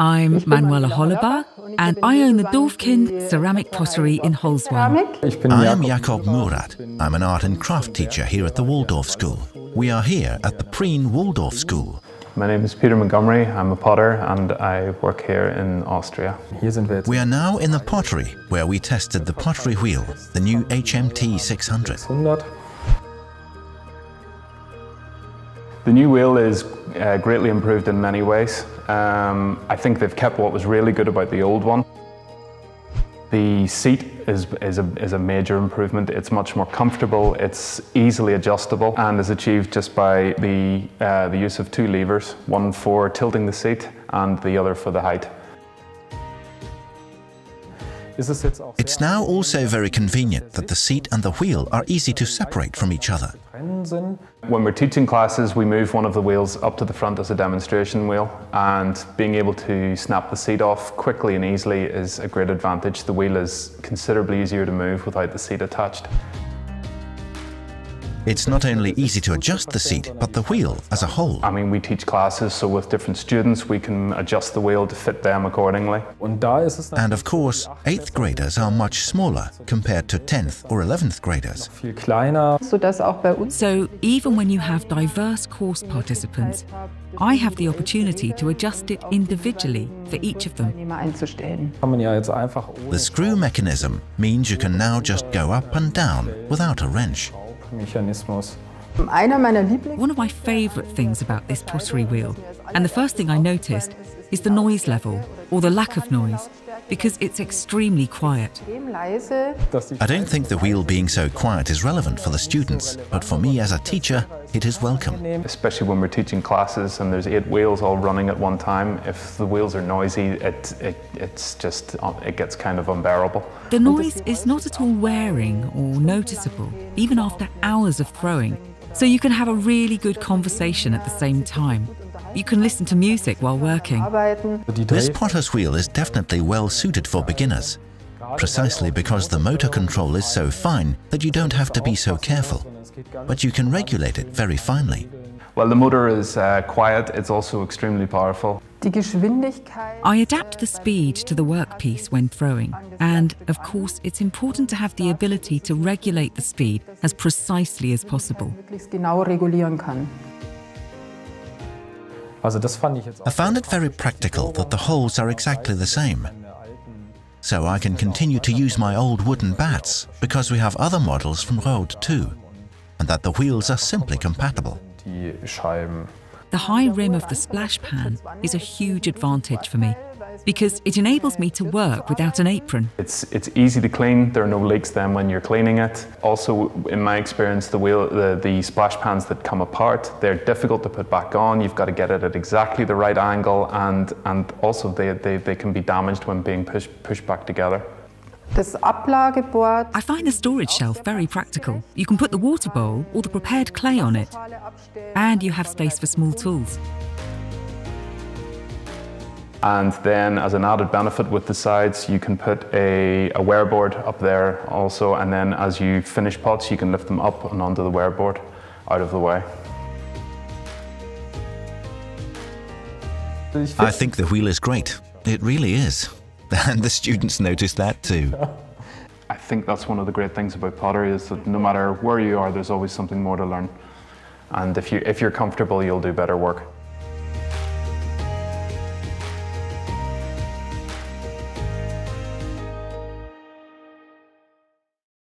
I'm Manuela Hollerbach, and I own the Dorfkind Ceramic Pottery in Holzwan. I am Jakob Murat. I'm an art and craft teacher here at the Waldorf School. We are here at the Prien Waldorf School. My name is Peter Montgomery. I'm a potter and I work here in Austria. We are now in the Pottery, where we tested the pottery wheel, the new HMT 600. The new wheel is greatly improved in many ways. I think they've kept what was really good about the old one. The seat is a major improvement. It's much more comfortable, it's easily adjustable, and is achieved just by the use of two levers, one for tilting the seat and the other for the height. It's now also very convenient that the seat and the wheel are easy to separate from each other. When we're teaching classes, we move one of the wheels up to the front as a demonstration wheel, and being able to snap the seat off quickly and easily is a great advantage. The wheel is considerably easier to move without the seat attached. It's not only easy to adjust the seat, but the wheel as a whole. I mean, we teach classes, so with different students, we can adjust the wheel to fit them accordingly. And of course, 8th graders are much smaller compared to 10th or 11th graders. So even when you have diverse course participants, I have the opportunity to adjust it individually for each of them. The screw mechanism means you can now just go up and down without a wrench. One of my favourite things about this pottery wheel, and the first thing I noticed, is the noise level, or the lack of noise, because it's extremely quiet. I don't think the wheel being so quiet is relevant for the students, but for me as a teacher, it is welcome. Especially when we're teaching classes and there's 8 wheels all running at one time, if the wheels are noisy, it gets kind of unbearable. The noise is not at all wearing or noticeable, even after hours of throwing, so you can have a really good conversation at the same time. You can listen to music while working. This potter's wheel is definitely well suited for beginners, precisely because the motor control is so fine that you don't have to be so careful, but you can regulate it very finely. Well, the motor is quiet, it's also extremely powerful. I adapt the speed to the workpiece when throwing, and of course it's important to have the ability to regulate the speed as precisely as possible. I found it very practical that the holes are exactly the same. So I can continue to use my old wooden bats, because we have other models from ROHDE too, and that the wheels are simply compatible. The high rim of the splash pan is a huge advantage for me, because it enables me to work without an apron. It's easy to clean, there are no leaks then when you're cleaning it. Also, in my experience, the splash pans that come apart, they're difficult to put back on. You've got to get it at exactly the right angle, and also they can be damaged when being pushed back together. I find the storage shelf very practical. You can put the water bowl or the prepared clay on it, and you have space for small tools. And then as an added benefit with the sides, you can put a ware board up there also, and then as you finish pots, you can lift them up and onto the ware board out of the way. I think the wheel is great. It really is. And the students notice that too. I think that's one of the great things about pottery, is that no matter where you are, there's always something more to learn. And if you're comfortable, you'll do better work.